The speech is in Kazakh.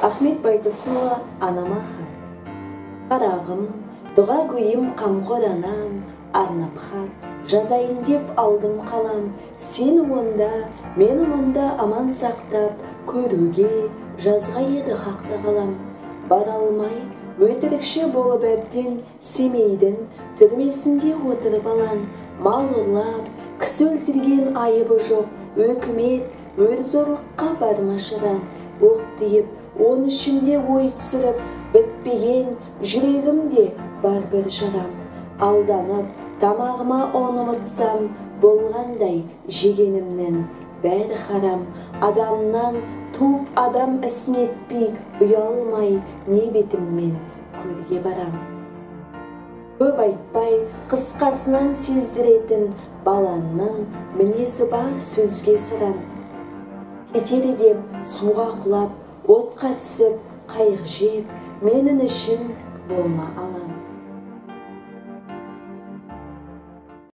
Ахмет Байтұрсынұлы анама хат. Қарағым, дұға көйім қамқор анам, арнап хат. Жазайын деп алдым қалам, сені онда, мені мұнда аман сақтап, көруге жазға еді хақты қалам. Бара алмай, өтірікші болып әбден, Семейдің түрмесінде отырып алан, мал ұрлап, кісі өлтірген айыбы жоқ, өкімет өр зорлыққа бармашыдан, оқ тиіп, оны ішімде ой түсіріп, бітпеген жүрегімде бар бір жарам. Алданып, тамағыма оны ұмытсам, болғандай жегенімнің бәрі харам. Адамнан туып адам ісін етпей, ұялмай не бетіммен көрге барам. Көп айтпай, қысқасынан сездіретін баланның мінезі бар сөзге сыран. Кетері деп суға құлап, отқа түсіп, қайық жеп, менің үшін болма алан.